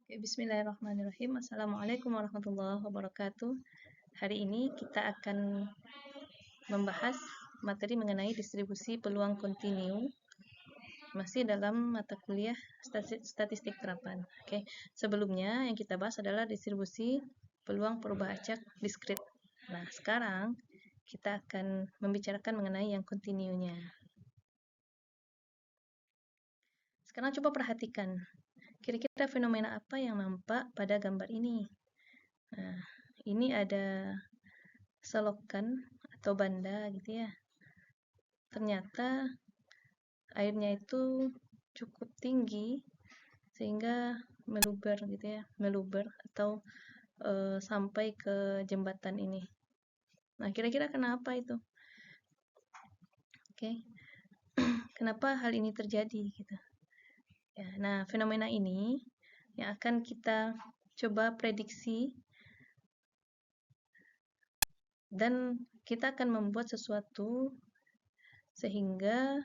Bismillahirrahmanirrahim. Assalamualaikum warahmatullahi wabarakatuh. Hari ini kita akan membahas materi mengenai distribusi peluang kontinu masih dalam mata kuliah statistik terapan. Sebelumnya yang kita bahas adalah distribusi peluang perubah acak diskrit. Nah, sekarang kita akan membicarakan mengenai yang kontinunya. Sekarang coba perhatikan, kira-kira fenomena apa yang nampak pada gambar ini? Nah, ini ada selokan atau banda gitu ya. Ternyata airnya itu cukup tinggi sehingga meluber gitu ya, meluber atau sampai ke jembatan ini. Nah, kira-kira kenapa itu? Kenapa hal ini terjadi gitu? Ya, nah, fenomena ini yang akan kita coba prediksi dan kita akan membuat sesuatu sehingga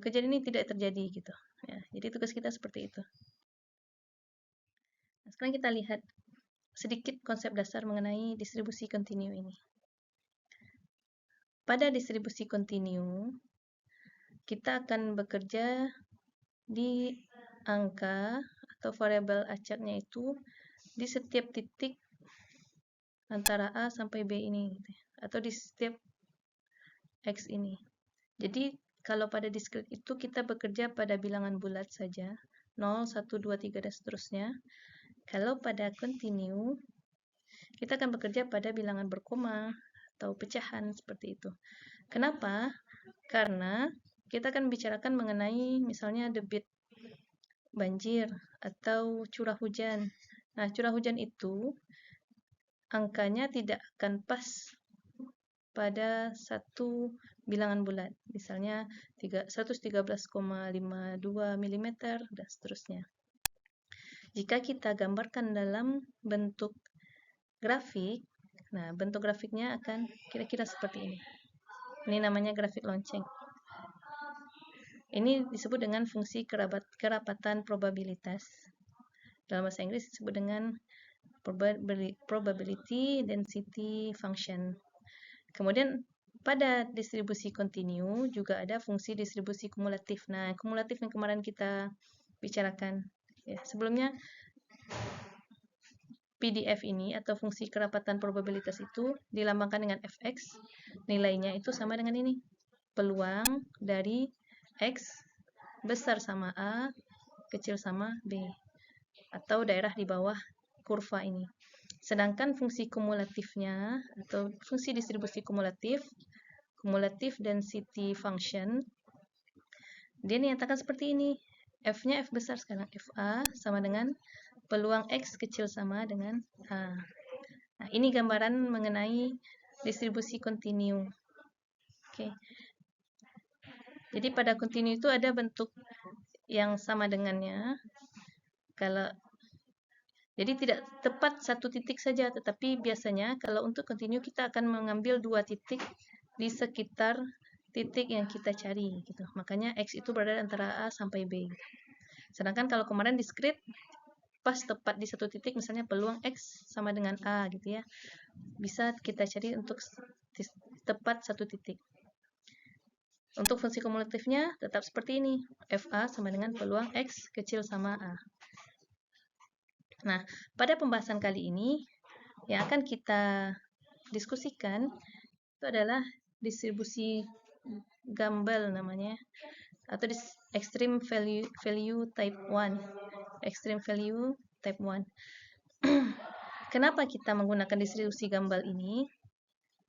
kejadian ini tidak terjadi gitu. Ya, jadi tugas kita seperti itu. Nah, sekarang kita lihat sedikit konsep dasar mengenai distribusi kontinu ini. Pada distribusi kontinu, kita akan bekerja di angka atau variabel acaknya itu di setiap titik antara A sampai B ini, atau di setiap X ini. Jadi, kalau pada diskrit itu kita bekerja pada bilangan bulat saja, 0, 1, 2, 3, dan seterusnya. Kalau pada kontinu, kita akan bekerja pada bilangan berkoma atau pecahan seperti itu. Kenapa? Karena kita akan bicarakan mengenai misalnya debit banjir atau curah hujan. Nah, curah hujan itu angkanya tidak akan pas pada satu bilangan bulat. Misalnya 113,52 mm dan seterusnya. Jika kita gambarkan dalam bentuk grafik, nah bentuk grafiknya akan kira-kira seperti ini. Ini namanya grafik lonceng. Ini disebut dengan fungsi kerapatan probabilitas. Dalam bahasa Inggris disebut dengan probability density function. Kemudian pada distribusi kontinu juga ada fungsi distribusi kumulatif. Nah, kumulatif yang kemarin kita bicarakan. Ya, sebelumnya PDF ini atau fungsi kerapatan probabilitas itu dilambangkan dengan fx. Nilainya itu sama dengan ini. Peluang dari X besar sama A, kecil sama B. Atau daerah di bawah kurva ini. Sedangkan fungsi kumulatifnya atau fungsi distribusi kumulatif density function, dia dinyatakan seperti ini. F-nya F besar sekarang. FA sama dengan peluang X kecil sama dengan A. Nah, ini gambaran mengenai distribusi kontinu. Jadi pada kontinu itu ada bentuk yang sama dengannya. Jadi tidak tepat satu titik saja, tetapi biasanya kalau untuk kontinu kita akan mengambil dua titik di sekitar titik yang kita cari gitu. Makanya X itu berada antara A sampai B. Sedangkan kalau kemarin diskrit pas tepat di satu titik, misalnya peluang X sama dengan A gitu ya. Bisa kita cari untuk tepat satu titik. Untuk fungsi kumulatifnya tetap seperti ini. FA sama dengan peluang X kecil sama A. Nah, pada pembahasan kali ini yang akan kita diskusikan itu adalah distribusi Gumbel namanya, atau extreme value type 1. Extreme value type 1. Kenapa kita menggunakan distribusi Gumbel ini?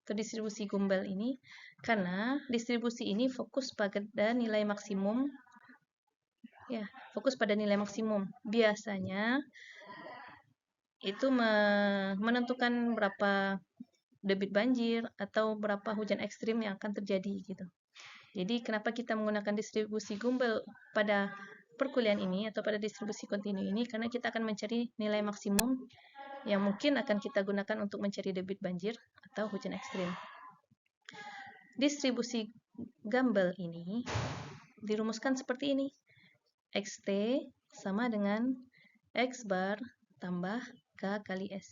Atau distribusi Gumbel ini? Karena distribusi ini fokus pada nilai maksimum. Ya, fokus pada nilai maksimum. Biasanya itu menentukan berapa debit banjir atau berapa hujan ekstrim yang akan terjadi gitu. Jadi kenapa kita menggunakan distribusi Gumbel pada perkuliahan ini atau pada distribusi kontinu ini? Karena kita akan mencari nilai maksimum yang mungkin akan kita gunakan untuk mencari debit banjir atau hujan ekstrim. Distribusi Gumbel ini dirumuskan seperti ini. XT sama dengan X bar tambah K kali S.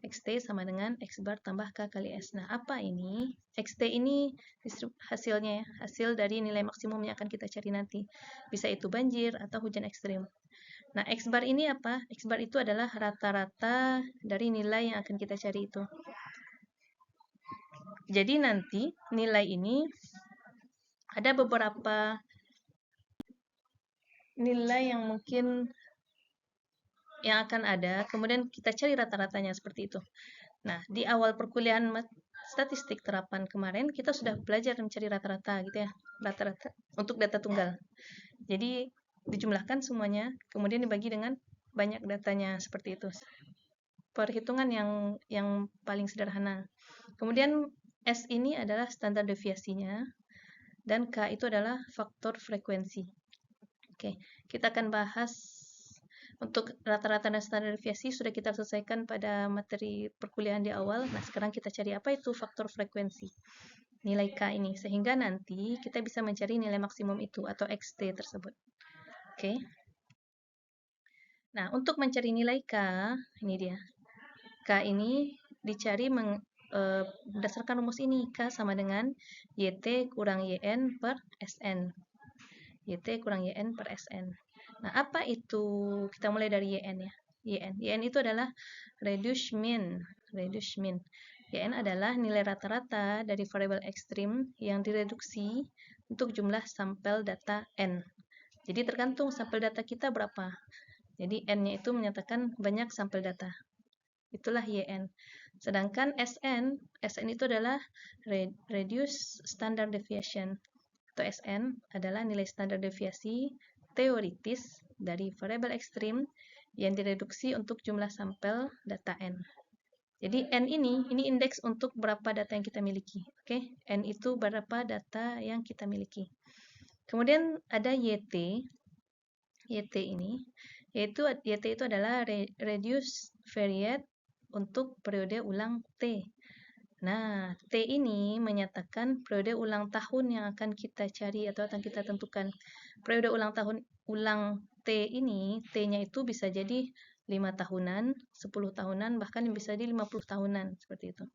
XT sama dengan X bar tambah K kali S. Nah, apa ini? XT ini hasilnya ya, hasil dari nilai maksimum yang akan kita cari nanti. Bisa itu banjir atau hujan ekstrim. Nah, X bar ini apa? X bar itu adalah rata-rata dari nilai yang akan kita cari itu. Jadi nanti nilai ini ada beberapa nilai yang mungkin yang akan ada, kemudian kita cari rata-ratanya seperti itu. Nah, di awal perkuliahan statistik terapan kemarin, kita sudah belajar mencari rata-rata gitu ya, rata-rata untuk data tunggal. Jadi, dijumlahkan semuanya, kemudian dibagi dengan banyak datanya, seperti itu. Perhitungan yang paling sederhana. Kemudian, S ini adalah standar deviasinya, dan K itu adalah faktor frekuensi. Oke, kita akan bahas untuk rata-rata dan standar deviasi sudah kita selesaikan pada materi perkuliahan di awal. Nah, sekarang kita cari apa itu faktor frekuensi. Nilai K ini. Sehingga nanti kita bisa mencari nilai maksimum itu atau XT tersebut. Oke. Nah, untuk mencari nilai K, ini dia. K ini dicari berdasarkan rumus ini. K sama dengan YT kurang YN per SN. YT kurang YN per SN. Nah, apa itu? Kita mulai dari YN ya. YN itu adalah reduced mean. YN adalah nilai rata-rata dari variabel ekstrim yang direduksi untuk jumlah sampel data N. Jadi tergantung sampel data kita berapa. Jadi N-nya itu menyatakan banyak sampel data. Itulah YN. Sedangkan SN itu adalah reduced standard deviation. Atau SN adalah nilai standar deviasi teoritis dari variabel ekstrim yang direduksi untuk jumlah sampel data N. Jadi N ini indeks untuk berapa data yang kita miliki. Oke, N itu berapa data yang kita miliki. Kemudian ada YT. YT itu adalah reduced variate untuk periode ulang T. Nah, T ini menyatakan periode ulang tahun yang akan kita cari atau akan kita tentukan. Periode ulang T ini, T-nya itu bisa jadi 5 tahunan, 10 tahunan, bahkan bisa jadi 50 tahunan, seperti itu.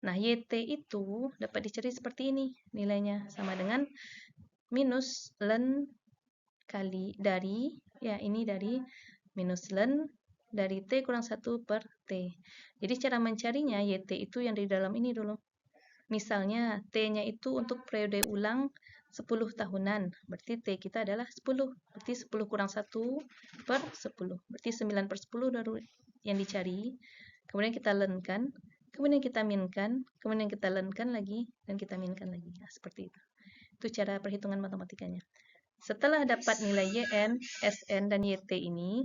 Nah, YT itu dapat dicari seperti ini, nilainya sama dengan minus len kali dari, ya ini dari minus len dari T kurang 1 per T. Jadi cara mencarinya YT itu yang di dalam ini dulu. Misalnya T-nya itu untuk periode ulang 10 tahunan. Berarti T kita adalah 10. Berarti 10 kurang 1 per 10. Berarti 9 per 10 baru yang dicari. Kemudian kita lenkan. Kemudian kita minkan. Kemudian kita lenkan lagi. Dan kita minkan lagi. Nah, seperti itu. Itu cara perhitungan matematikanya. Setelah dapat nilai YN, SN, dan YT ini,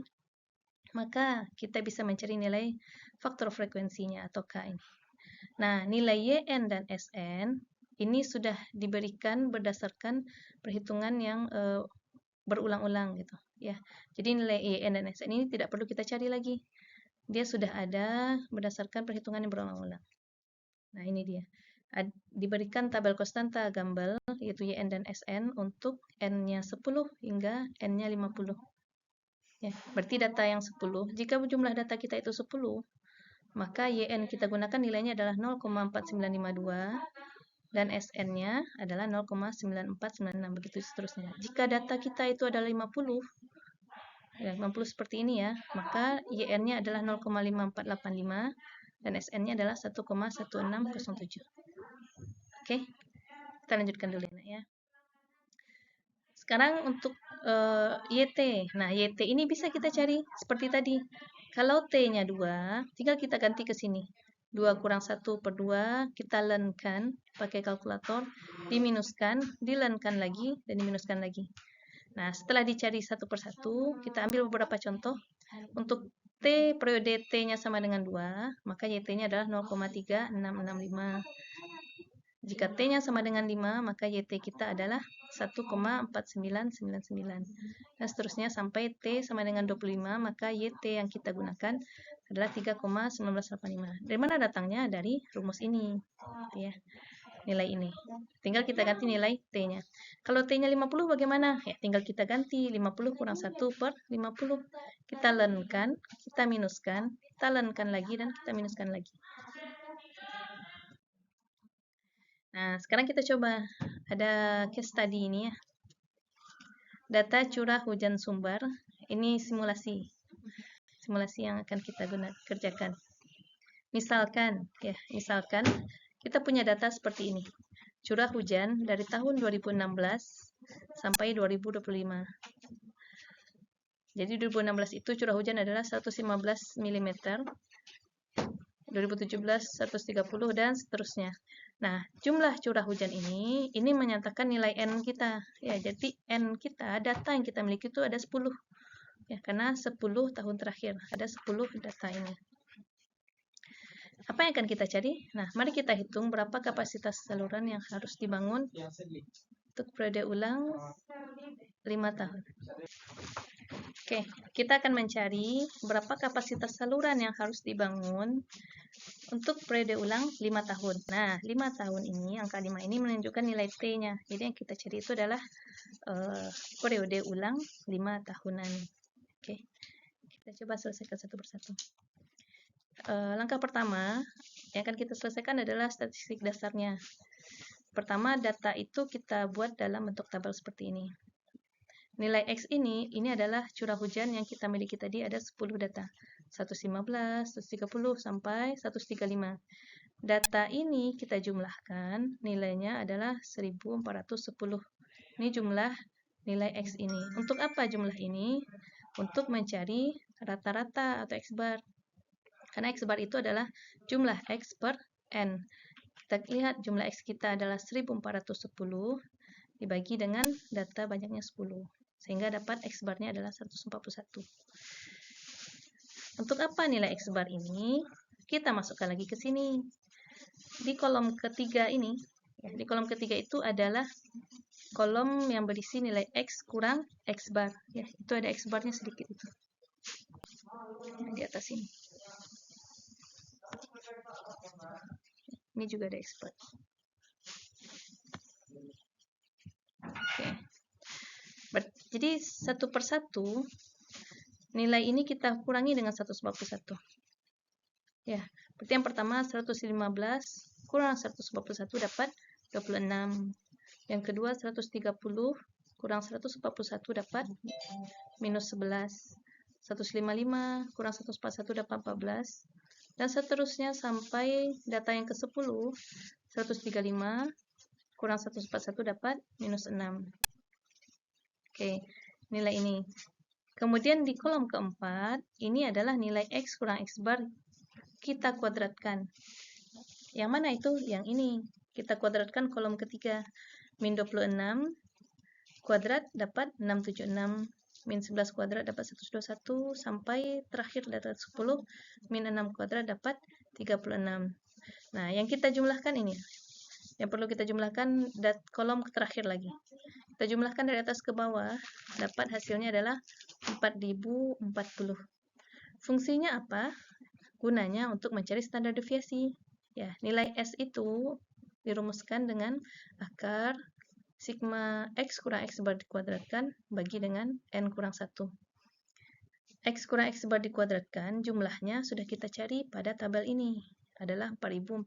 maka kita bisa mencari nilai faktor frekuensinya atau K ini. Nah, nilai YN dan SN ini sudah diberikan berdasarkan perhitungan yang berulang-ulang gitu, ya. Jadi nilai YN dan SN ini tidak perlu kita cari lagi. Dia sudah ada berdasarkan perhitungan yang berulang-ulang. Nah, ini dia. Diberikan tabel konstanta Gumbel yaitu YN dan SN untuk N-nya 10 hingga N-nya 50. Ya, berarti data yang 10. Jika jumlah data kita itu 10, maka YN kita gunakan nilainya adalah 0,4952 dan SN-nya adalah 0,9496, begitu seterusnya. Jika data kita itu adalah 50, ya 50 seperti ini ya, maka YN-nya adalah 0,5485 dan SN-nya adalah 1,1607. Oke, kita lanjutkan dulu ya. Sekarang untuk YT. Nah, YT ini bisa kita cari seperti tadi. Kalau T-nya 2, tinggal kita ganti ke sini. 2 kurang 1 per 2, kita lenkan pakai kalkulator, diminuskan, dilenkan lagi, dan diminuskan lagi. Nah, setelah dicari satu per satu, kita ambil beberapa contoh. Untuk T, periode T-nya sama dengan 2, maka YT-nya adalah 0,3665. Jika T-nya sama dengan 5, maka YT kita adalah 1,4999. Dan seterusnya sampai T sama dengan 25, maka YT yang kita gunakan adalah 3,1985. Dari mana datangnya? Dari rumus ini. Ya. nilai ini. Tinggal kita ganti nilai T-nya. Kalau T-nya 50 bagaimana? Ya, tinggal kita ganti 50 kurang 1 per 50. Kita lenkan, kita minuskan, kita lenkan lagi, dan kita minuskan lagi. Nah, sekarang kita coba. Ada case study ini ya. Data curah hujan Sumbar. Ini simulasi. Simulasi yang akan kita kerjakan. Misalkan kita punya data seperti ini. Curah hujan dari tahun 2016 sampai 2025. Jadi 2016 itu curah hujan adalah 115 mm, 2017 130 dan seterusnya. Nah, jumlah curah hujan ini menyatakan nilai N kita. Ya, jadi N kita, data yang kita miliki itu ada 10. Ya, karena 10 tahun terakhir, ada 10 data ini. Apa yang akan kita cari? Nah, mari kita hitung berapa kapasitas saluran yang harus dibangun untuk periode ulang 5 tahun. Oke, kita akan mencari berapa kapasitas saluran yang harus dibangun untuk periode ulang 5 tahun. Nah, 5 tahun ini, angka 5 ini menunjukkan nilai T-nya. Jadi yang kita cari itu adalah periode ulang 5 tahunan. Oke, kita coba selesaikan satu persatu. Langkah pertama yang akan kita selesaikan adalah statistik dasarnya. Pertama, data itu kita buat dalam bentuk tabel seperti ini. Nilai X ini adalah curah hujan yang kita miliki tadi, ada 10 data. 115, 130, sampai 135. Data ini kita jumlahkan, nilainya adalah 1410. Ini jumlah nilai X ini. Untuk apa jumlah ini? Untuk mencari rata-rata atau X-bar. Karena X-bar itu adalah jumlah X per N. Kita lihat jumlah X kita adalah 1410 dibagi dengan data banyaknya 10. Sehingga dapat X-bar-nya adalah 141. Untuk apa nilai X-bar ini? Kita masukkan lagi ke sini. Di kolom ketiga ini, ya, di kolom ketiga itu adalah kolom yang berisi nilai X kurang X-bar. Ya, itu ada X-bar-nya sedikit itu. Nah, di atas ini. Ini juga ada X-bar. Oke. Jadi satu persatu nilai ini kita kurangi dengan 141. Ya, berarti yang pertama 115 kurang 141 dapat 26. Yang kedua 130 kurang 141 dapat minus 11. 155 kurang 141 dapat 14. Dan seterusnya sampai data yang ke-10, 135 kurang 141 dapat minus 6. Oke, nilai ini. Kemudian di kolom keempat, ini adalah nilai X kurang X-bar kita kuadratkan. Yang mana itu? Yang ini. Kita kuadratkan kolom ketiga. Min 26 kuadrat dapat 676. Min 11 kuadrat dapat 121. Sampai terakhir data 10. Min 6 kuadrat dapat 36. Nah, yang kita jumlahkan ini. Yang perlu kita jumlahkan kolom terakhir lagi. Kita jumlahkan dari atas ke bawah, dapat hasilnya adalah 4040. Fungsinya apa? Gunanya untuk mencari standar deviasi. Ya, nilai S itu dirumuskan dengan akar sigma X kurang X bar dikuadratkan bagi dengan N kurang 1. X kurang X bar dikuadratkan, jumlahnya sudah kita cari pada tabel ini, adalah 4040.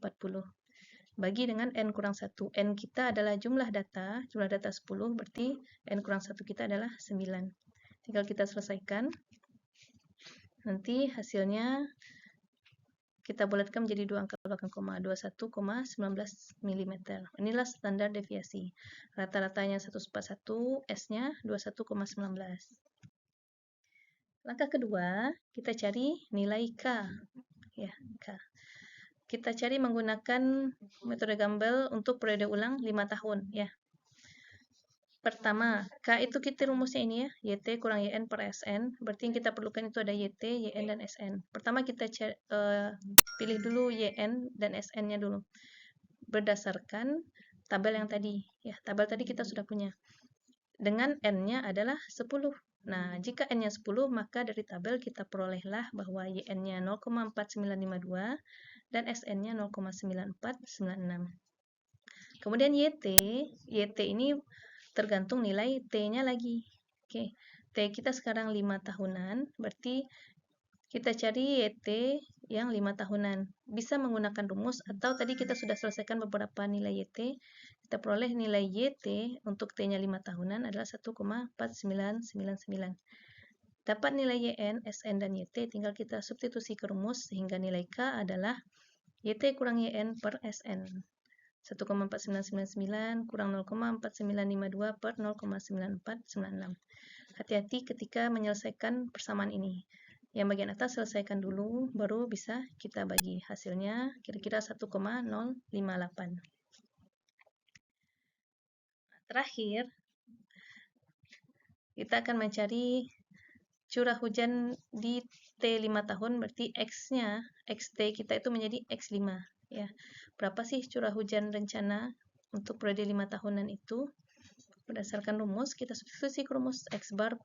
Bagi dengan N kurang 1. N kita adalah jumlah data 10, berarti N kurang 1 kita adalah 9. Tinggal kita selesaikan. Nanti hasilnya kita bulatkan menjadi 2 angka belakang koma, 21,19 mm. Inilah standar deviasi. Rata-ratanya 141, S-nya 21,19. Langkah kedua, kita cari nilai K. Ya, K. Kita cari menggunakan metode Gumbel untuk periode ulang 5 tahun. Ya. Pertama, K itu kita rumusnya ini ya, YT kurang YN per SN. Berarti yang kita perlukan itu ada YT, YN, dan SN. Pertama kita pilih dulu YN dan SN-nya dulu. Berdasarkan tabel yang tadi. Ya, tabel tadi kita sudah punya. Dengan N-nya adalah 10. Nah, jika N-nya 10, maka dari tabel kita perolehlah bahwa YN-nya 0,4952 dan SN-nya 0,9496. Kemudian YT ini tergantung nilai T-nya lagi. Oke, T kita sekarang 5 tahunan, berarti kita cari YT yang 5 tahunan. Bisa menggunakan rumus atau tadi kita sudah selesaikan beberapa nilai YT. Kita peroleh nilai YT untuk T-nya 5 tahunan adalah 1,4999. Dapat nilai YN, SN, dan YT, tinggal kita substitusi ke rumus sehingga nilai K adalah YT kurang YN per SN. 1,4999 kurang 0,4952 per 0,9496. Hati-hati ketika menyelesaikan persamaan ini. Yang bagian atas selesaikan dulu, baru bisa kita bagi. Hasilnya kira-kira 1,058. Terakhir, kita akan mencari curah hujan di T5 tahun, berarti X-nya, XT kita itu menjadi X5. Ya. Berapa sih curah hujan rencana untuk periode 5 tahunan itu? Berdasarkan rumus, kita substitusi ke rumus X bar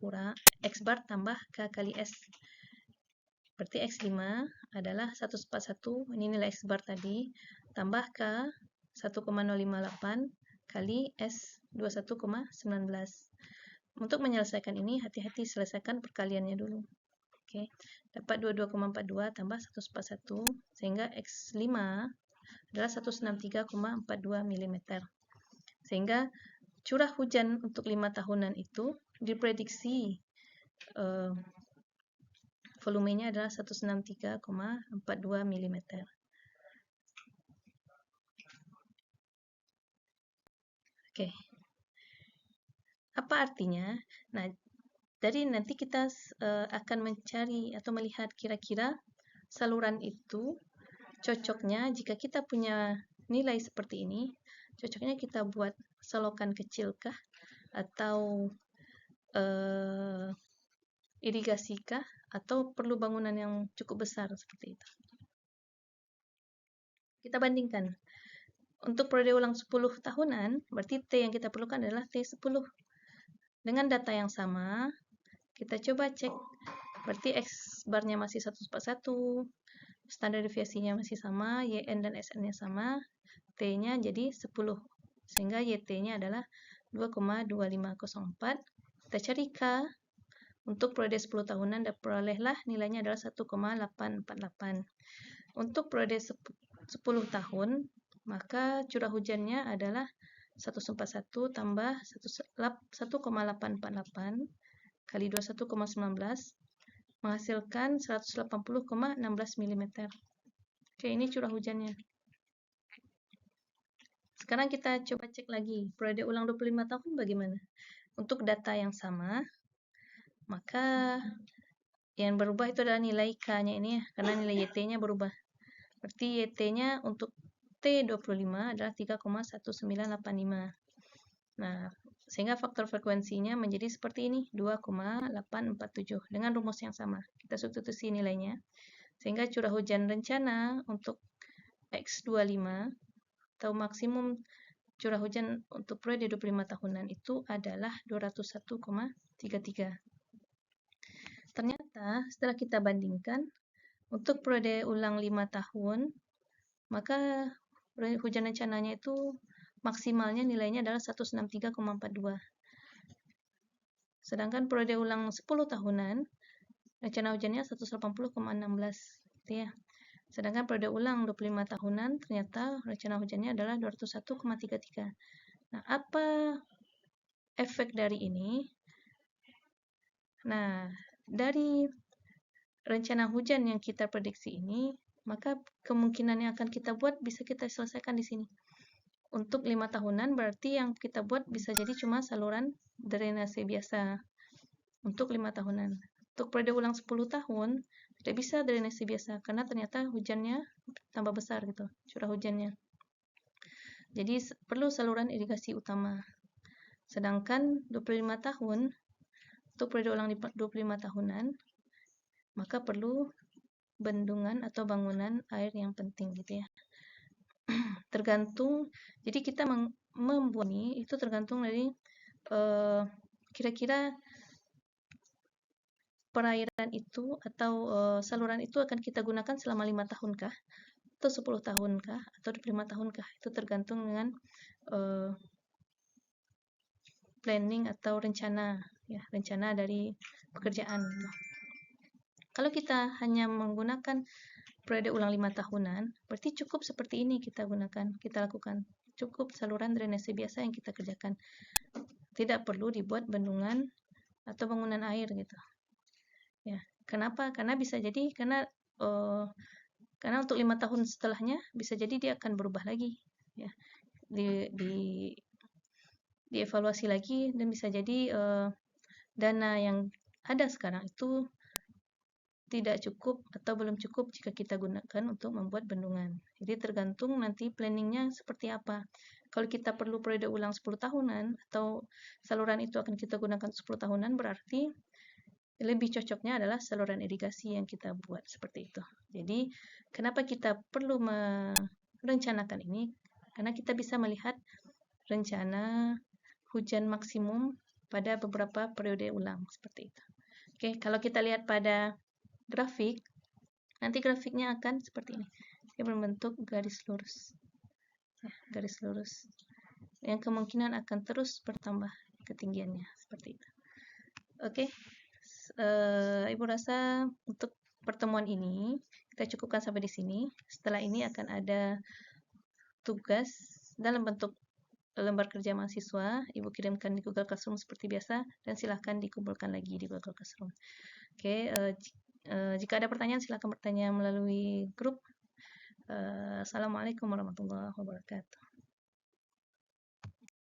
tambah K kali S. Berarti X5 adalah 141, ini nilai X bar tadi, tambah K 1,058 kali S 21,19. Untuk menyelesaikan ini, hati-hati selesaikan perkaliannya dulu. Oke, dapat 22,42 tambah 141, sehingga X5 adalah 163,42 mm. Sehingga curah hujan untuk 5 tahunan itu diprediksi volumenya adalah 163,42 mm. Oke. Apa artinya? Nah, jadi nanti kita akan mencari atau melihat kira-kira saluran itu cocoknya jika kita punya nilai seperti ini, cocoknya kita buat selokan kecil kah atau irigasi kah atau perlu bangunan yang cukup besar seperti itu. Kita bandingkan. Untuk periode ulang 10 tahunan, berarti T yang kita perlukan adalah T10. Dengan data yang sama, kita coba cek. Berarti X barnya masih 141, standar deviasinya masih sama, YN dan SN-nya sama, T-nya jadi 10. Sehingga YT-nya adalah 2,2504. Kita cari K. Untuk periode 10 tahunan, perolehlah nilainya adalah 1,848. Untuk periode 10 tahun, maka curah hujannya adalah 141 tambah 1,848 kali 21,19 menghasilkan 180,16 mm. Oke, ini curah hujannya. Sekarang kita coba cek lagi, periode ulang 25 tahun bagaimana? Untuk data yang sama, maka yang berubah itu adalah nilai K-nya ini ya, karena nilai YT-nya berubah. Berarti YT-nya untuk T25 adalah 3,1985. Nah, sehingga faktor frekuensinya menjadi seperti ini, 2,847 dengan rumus yang sama. Kita substitusi nilainya. Sehingga curah hujan rencana untuk X25 atau maksimum curah hujan untuk periode 25 tahunan itu adalah 201,33. Ternyata setelah kita bandingkan, untuk periode ulang 5 tahun, maka hujan rencananya itu maksimalnya nilainya adalah 163,42. Sedangkan periode ulang 10 tahunan, rencana hujannya 180,16. Gitu ya. Sedangkan periode ulang 25 tahunan, ternyata rencana hujannya adalah 201,33. Nah, apa efek dari ini? Nah, dari rencana hujan yang kita prediksi ini, maka kemungkinan yang akan kita buat bisa kita selesaikan di sini. Untuk 5 tahunan berarti yang kita buat bisa jadi cuma saluran drainase biasa. Untuk 5 tahunan. Untuk periode ulang 10 tahun, tidak bisa drainase biasa karena ternyata hujannya tambah besar gitu, curah hujannya. Jadi perlu saluran irigasi utama. Sedangkan 25 tahun, untuk periode ulang 25 tahunan, maka perlu bendungan atau bangunan air yang penting gitu ya. Tergantung, jadi kita membuat ini itu tergantung dari kira-kira perairan itu atau saluran itu akan kita gunakan selama 5 tahun kah? atau 10 tahun kah, atau 25 tahun kah? Itu tergantung dengan planning atau rencana, ya, rencana dari pekerjaan gitu. Kalau kita hanya menggunakan periode ulang 5 tahunan, berarti cukup seperti ini kita lakukan. Cukup saluran drainase biasa yang kita kerjakan. Tidak perlu dibuat bendungan atau bangunan air gitu. Ya, kenapa? Karena bisa jadi karena untuk 5 tahun setelahnya bisa jadi dia akan berubah lagi, ya. Dievaluasi lagi, dan bisa jadi dana yang ada sekarang itu tidak cukup atau belum cukup jika kita gunakan untuk membuat bendungan. Jadi tergantung nanti planningnya seperti apa. Kalau kita perlu periode ulang 10 tahunan atau saluran itu akan kita gunakan 10 tahunan, berarti lebih cocoknya adalah saluran irigasi yang kita buat seperti itu. Jadi kenapa kita perlu merencanakan ini? Karena kita bisa melihat rencana hujan maksimum pada beberapa periode ulang seperti itu. Oke, kalau kita lihat pada grafik, nanti grafiknya akan seperti ini. Dia berbentuk garis lurus. Ya, garis lurus. Yang kemungkinan akan terus bertambah ketinggiannya seperti itu. Oke. Ibu rasa untuk pertemuan ini kita cukupkan sampai di sini. Setelah ini akan ada tugas dalam bentuk lembar kerja mahasiswa. Ibu kirimkan di Google Classroom seperti biasa, dan silahkan dikumpulkan lagi di Google Classroom. Oke, jika ada pertanyaan silahkan bertanya melalui grup. Assalamualaikum warahmatullahi wabarakatuh.